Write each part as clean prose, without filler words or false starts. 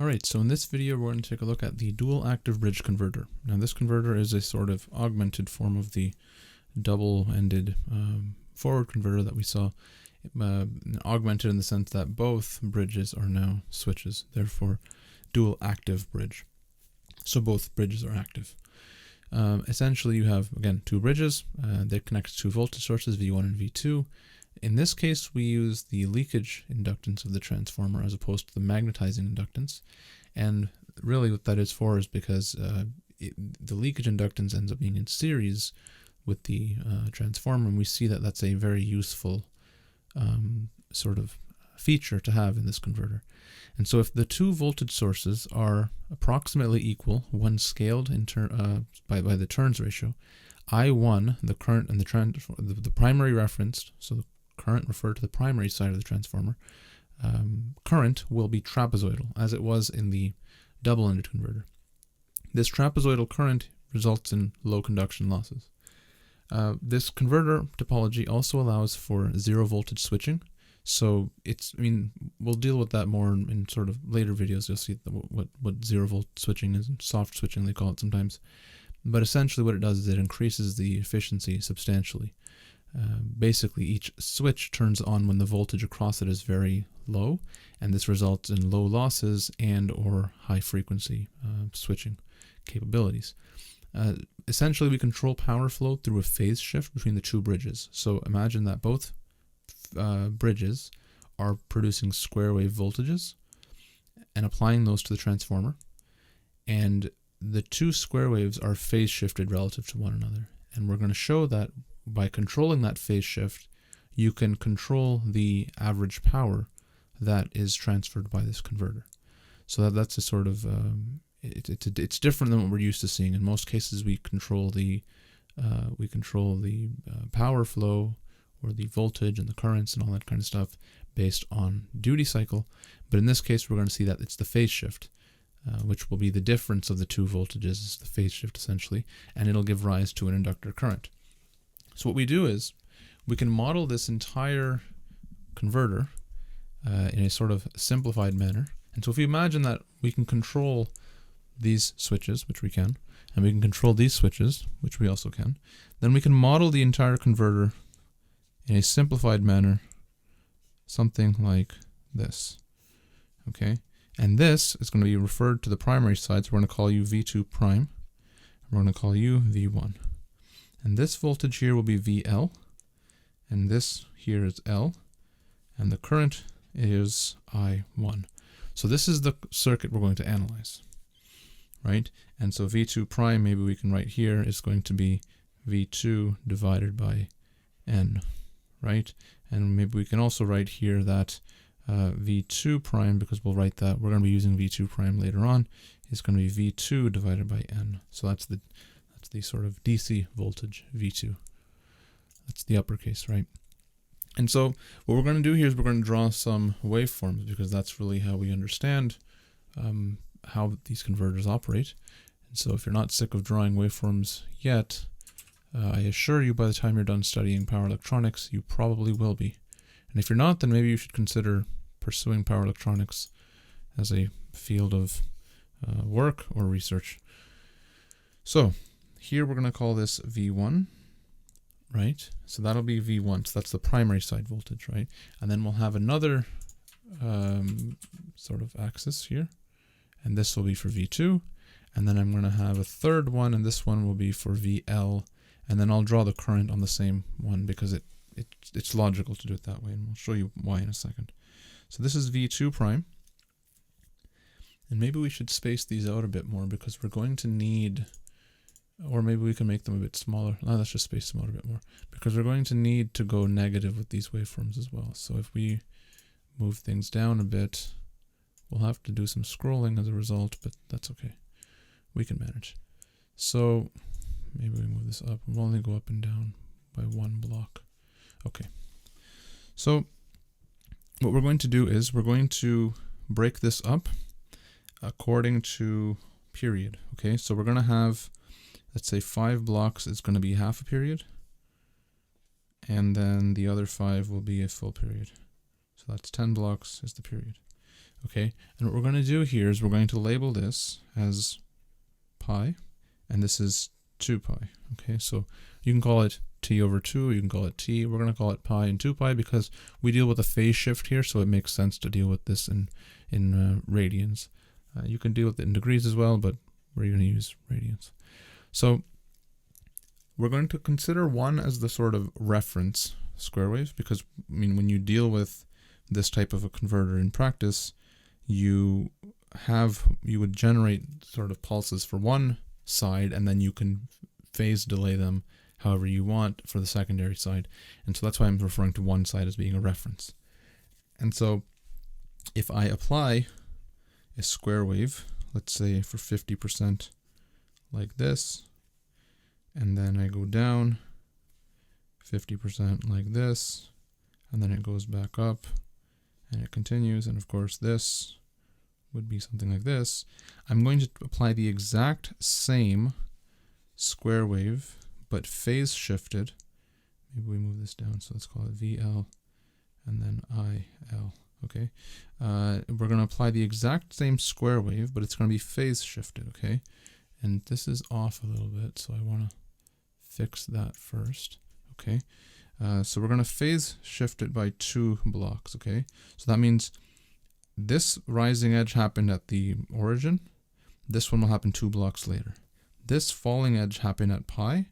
Alright, so in this video we're going to take a look at the dual active bridge converter. Now this converter is a sort of augmented form of the double-ended forward converter that we saw, augmented in the sense that both bridges are now switches, therefore dual active bridge. So both bridges are active. Essentially you have, again, two bridges, they connect two voltage sources, V1 and V2. In this case, we use the leakage inductance of the transformer as opposed to the magnetizing inductance. And really what that is for is because the leakage inductance ends up being in series with the transformer, and we see that that's a very useful sort of feature to have in this converter. And so if the two voltage sources are approximately equal when scaled in by the turns ratio, I1, the current and the primary referenced, so the current referred to the primary side of the transformer, current will be trapezoidal, as it was in the double-ended converter. This trapezoidal current results in low conduction losses. This converter topology also allows for zero voltage switching. So we'll deal with that more in sort of later videos. You'll see what zero volt switching is, soft switching they call it sometimes. But essentially what it does is it increases the efficiency substantially. Basically each switch turns on when the voltage across it is very low, and this results in low losses and or high frequency switching capabilities. Essentially we control power flow through a phase shift between the two bridges. So imagine that both bridges are producing square wave voltages and applying those to the transformer, and the two square waves are phase shifted relative to one another. And we're going to show that by controlling that phase shift, you can control the average power that is transferred by this converter. So that's a sort of it's different than what we're used to seeing. In most cases, we control the power flow or the voltage and the currents and all that kind of stuff based on duty cycle. But in this case, we're going to see that it's the phase shift, which will be the difference of the two voltages, is the phase shift essentially, and it'll give rise to an inductor current. So what we do is we can model this entire converter in a sort of simplified manner. And so if you imagine that we can control these switches, which we can, and we can control these switches, which we also can, then we can model the entire converter in a simplified manner, something like this. Okay, and this is going to be referred to the primary side, so we're going to call you V2 prime. We're going to call you V1. And this voltage here will be VL, and this here is L, and the current is I1. So this is the circuit we're going to analyze, right? And so V2 prime, maybe we can write here, is going to be V2 divided by N, right? And maybe we can also write here that V2 prime, because we'll write that, we're going to be using V2 prime later on, is going to be V2 divided by N. So that's the sort of DC voltage, V2. That's the uppercase, right? And so what we're going to do here is we're going to draw some waveforms, because that's really how we understand how these converters operate. And so if you're not sick of drawing waveforms yet, I assure you by the time you're done studying power electronics, you probably will be. And if you're not, then maybe you should consider pursuing power electronics as a field of work or research. So here we're going to call this V1, right? So that'll be V1, so that's the primary side voltage, right? And then we'll have another sort of axis here, and this will be for V2. And then I'm going to have a third one, and this one will be for VL. And then I'll draw the current on the same one because it's logical to do it that way, and we'll show you why in a second. So this is V2 prime. And maybe we should space these out a bit more, because we're going to need, or maybe we can make them a bit smaller. No, let's just space them out a bit more, because we're going to need to go negative with these waveforms as well. So if we move things down a bit, we'll have to do some scrolling as a result, but that's okay. We can manage. So maybe we move this up. We'll only go up and down by one block. Okay. So what we're going to do is we're going to break this up according to period. Okay, so we're going to have, let's say 5 blocks is going to be half a period, and then the other 5 will be a full period. So that's 10 blocks is the period. Okay, and what we're going to do here is we're going to label this as pi, and this is 2 pi. Okay, so you can call it t over 2, you can call it t. We're going to call it pi and 2 pi because we deal with a phase shift here, so it makes sense to deal with this in radians. You can deal with it in degrees as well, but we're going to use radians. So we're going to consider 1 as the sort of reference square wave, because I mean, when you deal with this type of a converter in practice, you would generate sort of pulses for one side, and then you can phase delay them however you want for the secondary side. And so that's why I'm referring to one side as being a reference. And so if I apply a square wave, let's say for 50% like this, and then I go down 50% like this, and then it goes back up, and it continues, and of course this would be something like this. I'm going to apply the exact same square wave, but phase shifted. Maybe we move this down, so let's call it VL, and then IL, okay? We're going to apply the exact same square wave, but it's going to be phase shifted, okay? And this is off a little bit, so I want to fix that first, okay? So we're going to phase shift it by 2 blocks, okay? So that means this rising edge happened at the origin. This one will happen 2 blocks later. This falling edge happened at pi.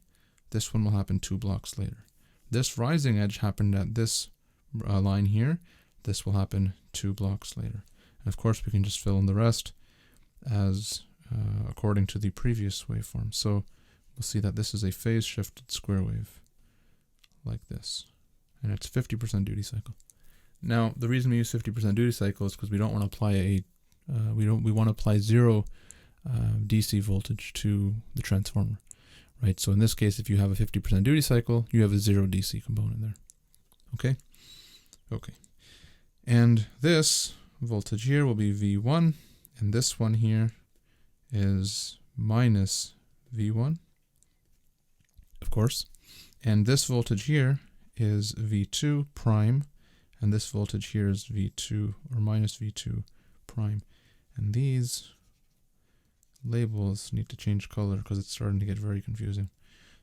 This one will happen 2 blocks later. This rising edge happened at this line here. This will happen 2 blocks later. And of course, we can just fill in the rest as according to the previous waveform. So we'll see that this is a phase shifted square wave like this, and it's 50% duty cycle. Now, the reason we use 50% duty cycle is because we don't want to apply we want to apply 0 DC voltage to the transformer, right? So in this case, if you have a 50% duty cycle, you have a 0 DC component there. Okay? Okay. And this voltage here will be V1, and this one here is minus V1, of course. And this voltage here is V2 prime, and this voltage here is V2 or minus V2 prime. And these labels need to change color because it's starting to get very confusing.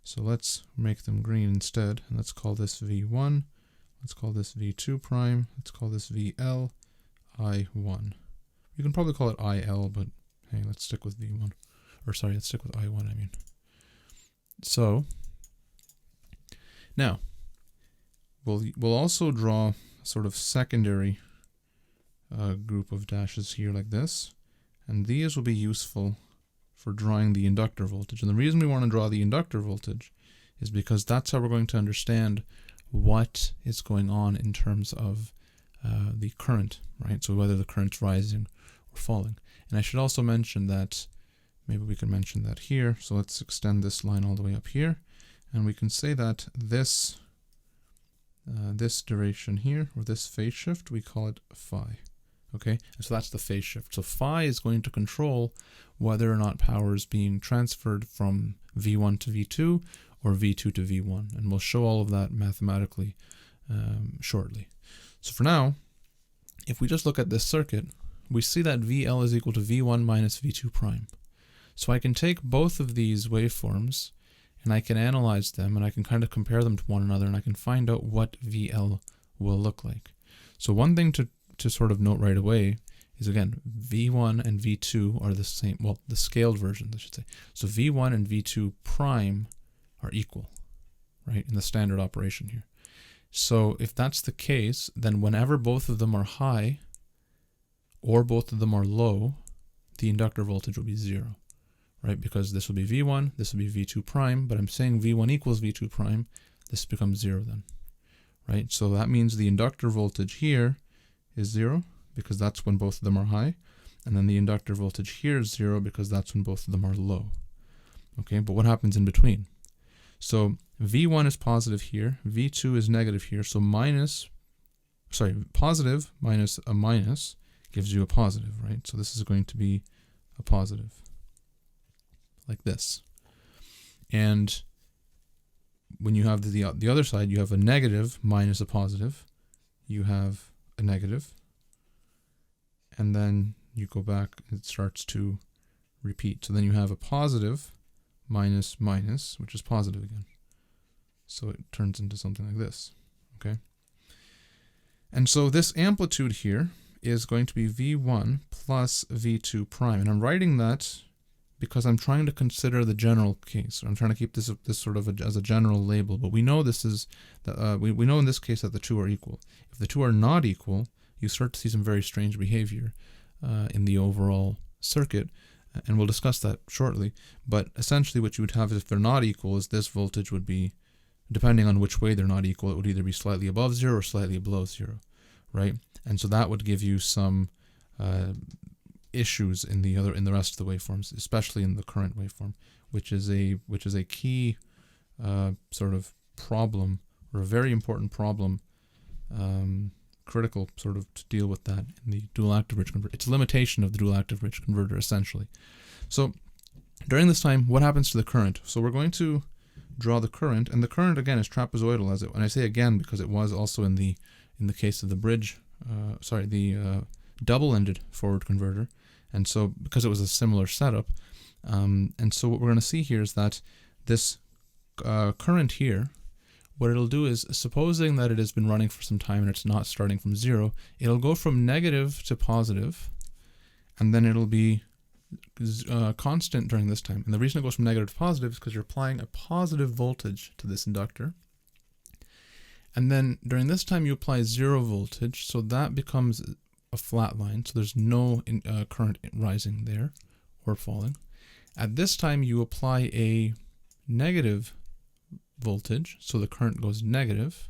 So let's make them green instead, and let's call this V1, let's call this V2 prime, let's call this VL I1. You can probably call it IL, but hey, let's stick with V1. Or sorry, let's stick with I1, I mean. So now, we'll also draw a sort of secondary group of dashes here like this, and these will be useful for drawing the inductor voltage. And the reason we want to draw the inductor voltage is because that's how we're going to understand what is going on in terms of the current, right? So whether the current's rising or falling. And I should also mention that, maybe we can mention that here. So let's extend this line all the way up here. And we can say that this duration here, or this phase shift, we call it phi. Okay, and so that's the phase shift. So phi is going to control whether or not power is being transferred from V1 to V2 or V2 to V1. And we'll show all of that mathematically shortly. So for now, if we just look at this circuit, we see that VL is equal to V1 minus V2 prime. So I can take both of these waveforms and I can analyze them, and I can kind of compare them to one another, and I can find out what VL will look like. So one thing to sort of note right away is, again, V1 and V2 are the same, well, the scaled versions, I should say. So V1 and V2 prime are equal, right, in the standard operation here. So if that's the case, then whenever both of them are high or both of them are low, the inductor voltage will be 0. Right, because this will be V1, this will be V2 prime, but I'm saying V1 equals V2 prime, this becomes 0 then, right? So that means the inductor voltage here is 0, because that's when both of them are high, and then the inductor voltage here is 0, because that's when both of them are low. Okay, but what happens in between? So V1 is positive here, V2 is negative here, so positive minus a minus gives you a positive, right? So this is going to be a positive, like this. And when you have the other side, you have a negative minus a positive, you have a negative, and then you go back, it starts to repeat. So then you have a positive minus minus, which is positive again. So it turns into something like this, okay? And so this amplitude here is going to be V1 plus V2 prime. And I'm writing that because I'm trying to consider the general case. I'm trying to keep this sort of as a general label, but we know this is, we know in this case that the two are equal. If the two are not equal, you start to see some very strange behavior in the overall circuit, and we'll discuss that shortly. But essentially what you would have if they're not equal is this voltage would be, depending on which way they're not equal, it would either be slightly above zero or slightly below zero, right? And so that would give you some issues in the rest of the waveforms, especially in the current waveform, which is a key sort of problem, or a very important problem, critical sort of to deal with that in the dual active bridge converter. It's a limitation of the dual active bridge converter essentially. So during this time, what happens to the current? So we're going to draw the current, and the current again is trapezoidal, as it, and I say again because it was also in the case of the bridge, the double-ended forward converter, and so because it was a similar setup, and so what we're going to see here is that this current here, what it'll do is, supposing that it has been running for some time and it's not starting from zero, it'll go from negative to positive, and then it'll be constant during this time. And the reason it goes from negative to positive is because you're applying a positive voltage to this inductor. And then during this time you apply 0 voltage, so that becomes a flat line, so there's no current rising there or falling. At this time you apply a negative voltage, so the current goes negative,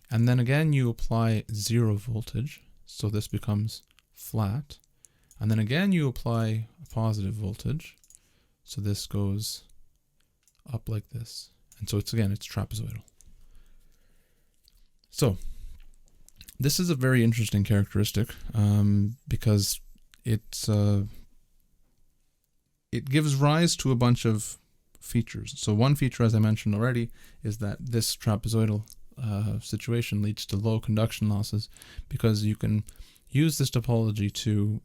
and then again you apply 0 voltage, so this becomes flat, and then again you apply a positive voltage, so this goes up like this, and so it's trapezoidal. So this is a very interesting characteristic because it gives rise to a bunch of features. So one feature, as I mentioned already, is that this trapezoidal situation leads to low conduction losses, because you can use this topology to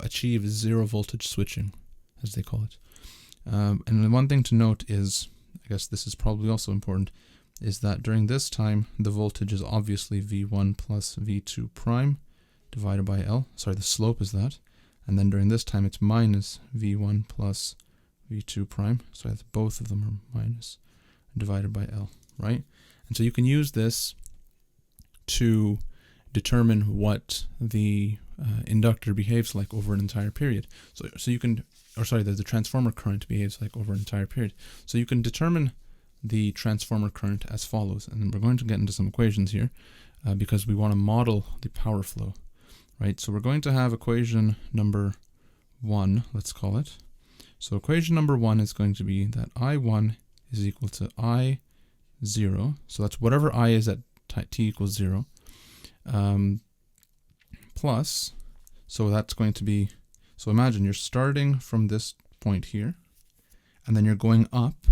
achieve 0 voltage switching, as they call it. And the one thing to note is, I guess this is probably also important, is that during this time the voltage is obviously V1 plus V2 prime divided by L. Sorry, the slope is that. And then during this time it's minus V1 plus V2 prime, so both of them are minus, divided by L, right? And so you can use this to determine what the inductor behaves like over an entire period. So you can, or sorry, the transformer current behaves like over an entire period. So you can determine the transformer current as follows, and we're going to get into some equations here because we want to model the power flow, right? So we're going to have equation number 1, let's call it. So equation number 1 is going to be that I1 is equal to I0, so that's whatever I is at t equals 0, plus, so that's going to be, so imagine you're starting from this point here, and then you're going up,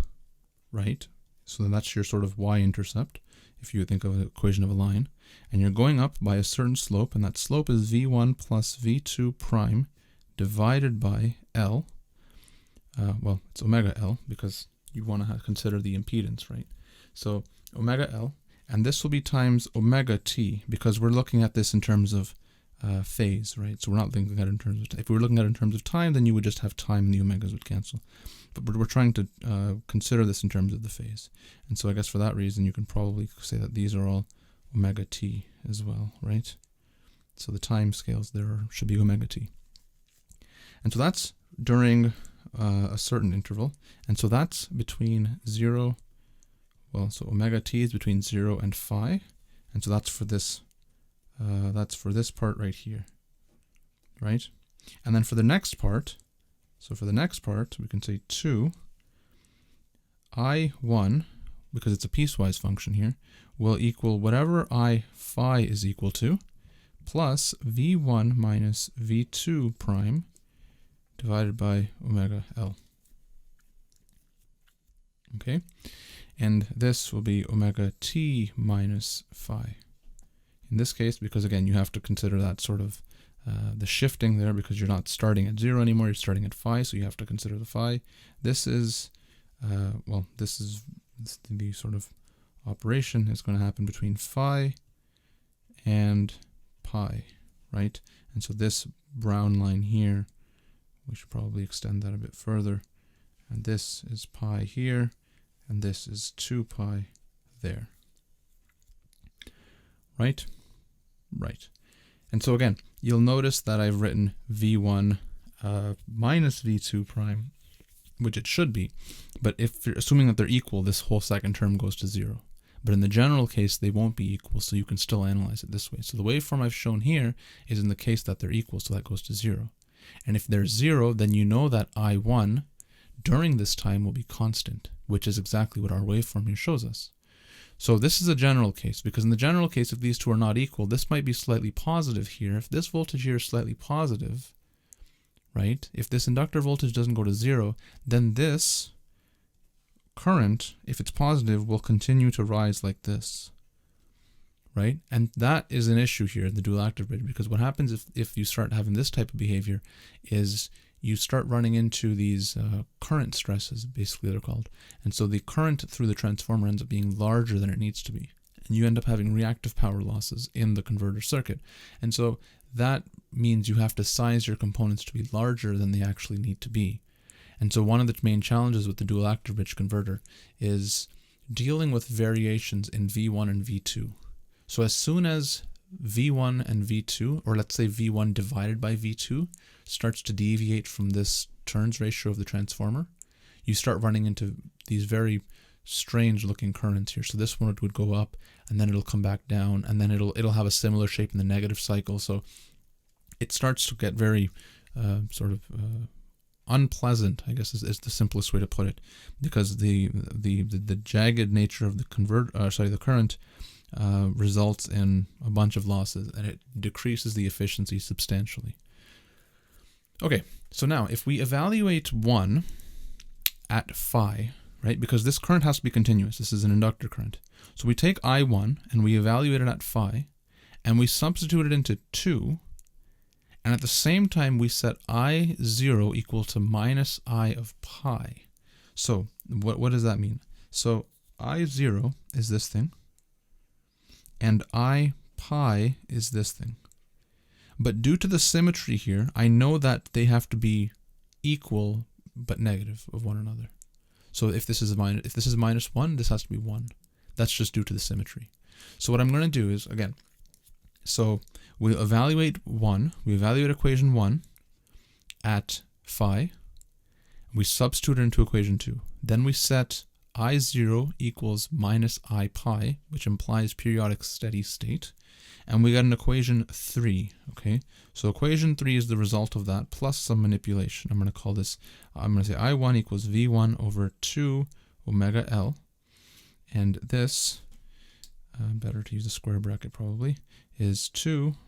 right? So then that's your sort of y-intercept, if you think of an equation of a line, and you're going up by a certain slope, and that slope is V1 plus V2 prime divided by L. Well, it's omega L, because you want to consider the impedance, right? So omega L, and this will be times omega t, because we're looking at this in terms of phase, right? So we're not thinking at it in terms of, if we were looking at it in terms of time, then you would just have time and the omegas would cancel. But we're trying to consider this in terms of the phase. And so I guess for that reason, you can probably say that these are all omega t as well, right? So the time scales there should be omega t. And so that's during a certain interval. And so that's between 0, well, so omega t is between 0 and phi. And so that's for this part right here, right? And then for the next part, so for the next part, we can say 2, I1, because it's a piecewise function here, will equal whatever I phi is equal to, plus V1 minus V2 prime divided by omega L. Okay, and this will be omega t minus phi. In this case, because again, you have to consider that sort of shifting there because you're not starting at 0 anymore, you're starting at phi, so you have to consider the phi. This is, this is the sort of operation is going to happen between phi and pi, right? And so this brown line here, we should probably extend that a bit further. And this is pi here, and this is 2 pi there. Right? Right. And so again, you'll notice that I've written v1 minus v2 prime, which it should be. But if you're assuming that they're equal, this whole second term goes to 0. But in the general case, they won't be equal, so you can still analyze it this way. So the waveform I've shown here is in the case that they're equal, so that goes to 0. And if they're 0, then you know that I1 during this time will be constant, which is exactly what our waveform here shows us. So this is a general case, because in the general case, if these two are not equal, this might be slightly positive here. If this voltage here is slightly positive, right, if this inductor voltage doesn't go to 0, then this current, if it's positive, will continue to rise like this, right? And that is an issue here in the dual active bridge, because what happens if you start having this type of behavior is you start running into these current stresses, basically they're called. And so the current through the transformer ends up being larger than it needs to be. And you end up having reactive power losses in the converter circuit. And so that means you have to size your components to be larger than they actually need to be. And so one of the main challenges with the dual active bridge converter is dealing with variations in V1 and V2. So as soon as V1 and V2, or let's say V1 divided by V2, starts to deviate from this turns ratio of the transformer, you start running into these very strange looking currents here. So this one would go up, and then it'll come back down, and then it'll have a similar shape in the negative cycle. So it starts to get very unpleasant, I guess is the simplest way to put it, because the jagged nature of the current results in a bunch of losses, and it decreases the efficiency substantially. Okay, so now if we evaluate 1 at phi, right, because this current has to be continuous, this is an inductor current. So we take I1 and we evaluate it at phi, and we substitute it into 2, and at the same time we set I0 equal to minus I of pi. So what does that mean? So I0 is this thing, and I pi is this thing. But due to the symmetry here, I know that they have to be equal but negative of one another. So if this is minus 1, this has to be 1. That's just due to the symmetry. So what I'm going to do is, again, so we'll evaluate equation 1 at phi. We substitute it into equation 2. Then we set I0 equals minus I pi, which implies periodic steady state. And we got an equation 3, okay? So equation 3 is the result of that, plus some manipulation. I'm going to say I1 equals V1 over 2 omega L. And this, better to use a square bracket probably, is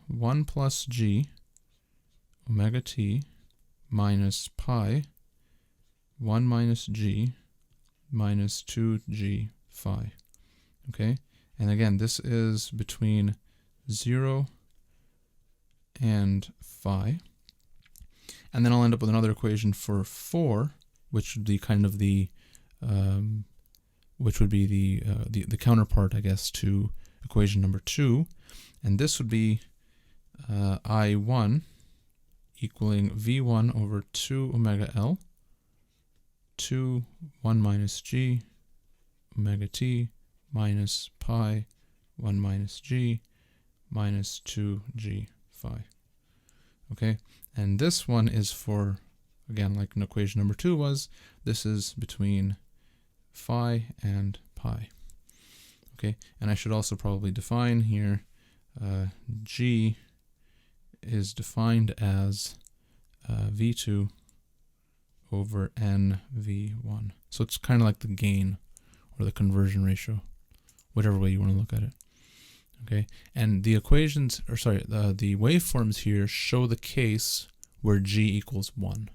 1 plus G omega T minus pi 1 minus G minus 2G phi, okay? And again, this is between 0 and phi. And then I'll end up with another equation for 4, which would be kind of the counterpart, I guess, to equation number 2. And this would be I1 equaling V1 over 2 omega L, 1 minus G omega T minus pi 1 minus G minus 2G phi. Okay, and this one is for, again, like in equation number 2 was, this is between phi and pi. Okay, and I should also probably define here, G is defined as V2 over NV1. So it's kind of like the gain or the conversion ratio, whatever way you want to look at it. Okay, and the equations, the waveforms here show the case where G equals 1.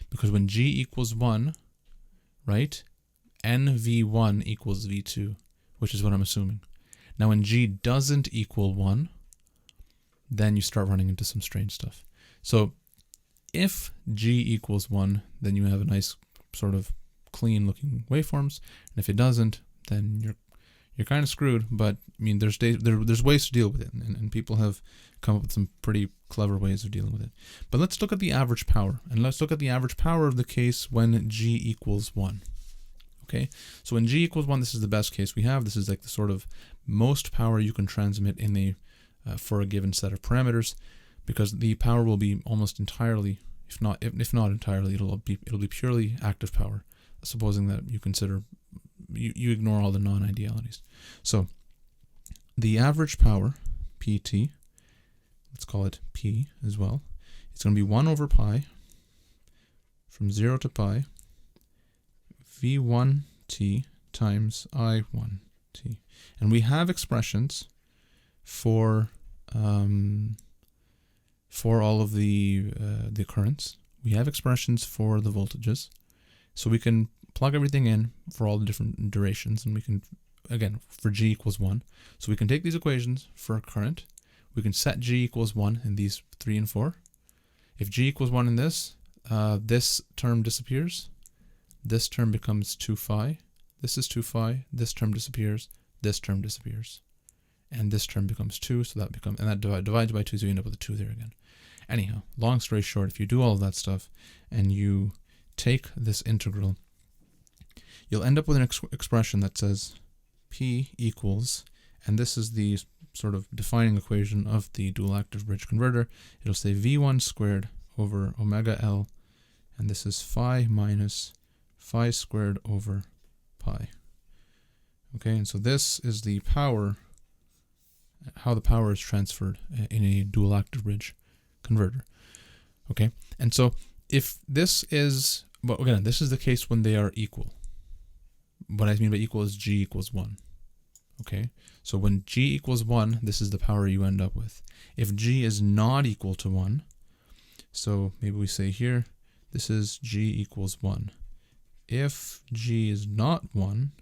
Because when G equals 1, right, NV1 equals V2, which is what I'm assuming. Now when G doesn't equal 1, then you start running into some strange stuff. So if G equals 1, then you have a nice sort of clean looking waveforms, and if it doesn't, then you're kind of screwed. But I mean, there's ways to deal with it, and people have come up with some pretty clever ways of dealing with it. But let's look at the average power, and let's look at the average power of the case when G equals 1. Okay, so when G equals 1, this is the best case we have. This is like the sort of most power you can transmit in a for a given set of parameters, because the power will be almost entirely, if not entirely, it'll be purely active power, supposing that you consider you ignore all the non-idealities. So the average power, PT, let's call it P as well, it's going to be 1 over pi from 0 to pi V1t times I1t. And we have expressions for all of the currents. We have expressions for the voltages. So we can plug everything in for all the different durations, and we can, again, for G equals 1. So we can take these equations for a current. We can set G equals 1 in these 3 and 4. If G equals 1 in this, this term disappears. This term becomes 2 phi. This is 2 phi. This term disappears. This term disappears. And this term becomes 2, so that becomes, and that divides by 2, so you end up with a 2 there again. Anyhow, long story short, if you do all of that stuff and you take this integral, you'll end up with an expression that says P equals, and this is the sort of defining equation of the dual active bridge converter. It'll say V1 squared over omega L, and this is phi minus phi squared over pi. Okay, and so this is the power, how the power is transferred in a dual active bridge converter. Okay, and so if this is, well, again, this is the case when they are equal. What I mean by equal is G equals 1. Okay, so when G equals 1, this is the power you end up with. If G is not equal to 1, so maybe we say here, this is G equals 1. If G is not 1,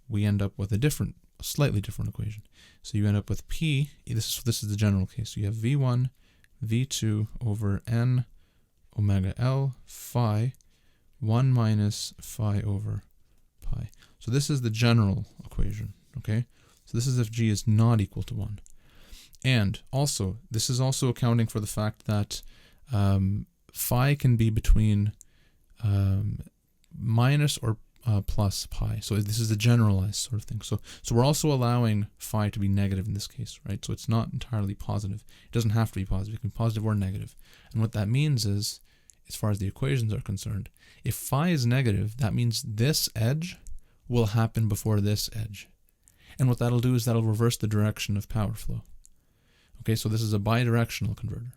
we end up with a slightly different equation. So you end up with P, this is the general case. So you have V1, V2 over N omega L phi 1 minus phi over pi. So this is the general equation, okay? So this is if G is not equal to 1. And also, this is also accounting for the fact that phi can be between minus or plus pi. So this is the generalized sort of thing. So we're also allowing phi to be negative in this case, right? So it's not entirely positive. It doesn't have to be positive. It can be positive or negative. And what that means is, as far as the equations are concerned, if phi is negative, that means this edge will happen before this edge. And what that'll do is that'll reverse the direction of power flow. Okay, so this is a bidirectional converter.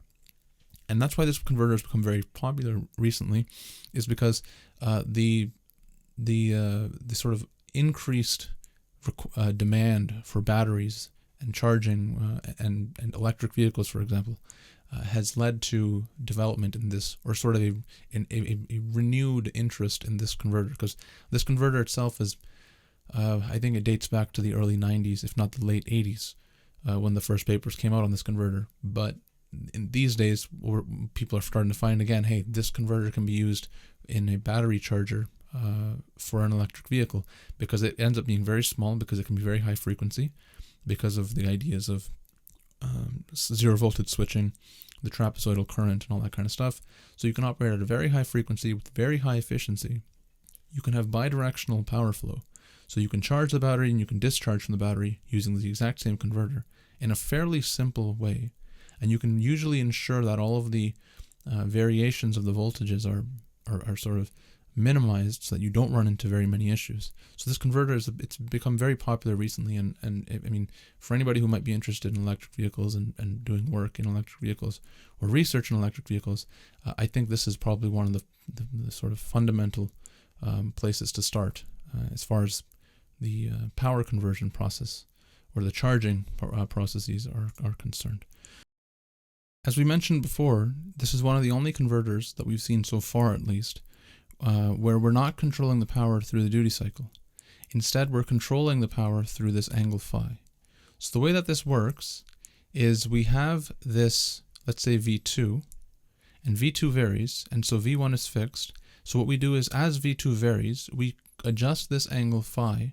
And that's why this converter has become very popular recently, is because the sort of increased demand for batteries and charging and electric vehicles, for example, has led to development in this, or sort of a renewed interest in this converter, because this converter itself is, I think it dates back to the early 90s, if not the late 80s, when the first papers came out on this converter. But in these days, people are starting to find again, hey, this converter can be used in a battery charger for an electric vehicle, because it ends up being very small, because it can be very high frequency, because of the ideas of zero voltage switching, the trapezoidal current, and all that kind of stuff. So you can operate at a very high frequency with very high efficiency. You can have bidirectional power flow. So you can charge the battery and you can discharge from the battery using the exact same converter in a fairly simple way. And you can usually ensure that all of the variations of the voltages are sort of minimized, so that you don't run into very many issues. So this converter it's become very popular recently, and I mean, for anybody who might be interested in electric vehicles and doing work in electric vehicles or research in electric vehicles, I think this is probably one of the sort of fundamental places to start as far as the power conversion process or the charging processes are concerned. As we mentioned before, this is one of the only converters that we've seen so far, at least, where we're not controlling the power through the duty cycle. Instead, we're controlling the power through this angle phi. So the way that this works is we have this, let's say V2, and V2 varies, and so V1 is fixed. So what we do is, as V2 varies, we adjust this angle phi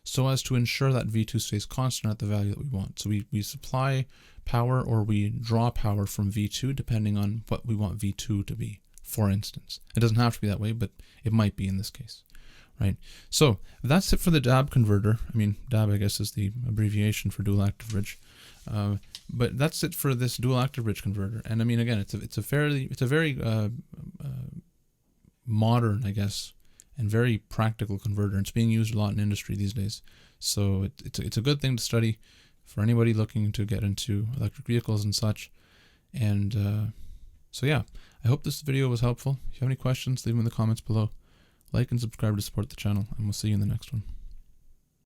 so as to ensure that V2 stays constant at the value that we want. So we supply power, or we draw power from V2 depending on what we want V2 to be, for instance. It doesn't have to be that way, but it might be in this case, right? So that's it for the DAB converter. I mean, DAB, I guess, is the abbreviation for dual active bridge. But that's it for this dual active bridge converter. And I mean, again, it's a very modern, I guess, and very practical converter. It's being used a lot in industry these days. So it's a good thing to study for anybody looking to get into electric vehicles and such. And so yeah, I hope this video was helpful. If you have any questions, leave them in the comments below. Like and subscribe to support the channel, and we'll see you in the next one.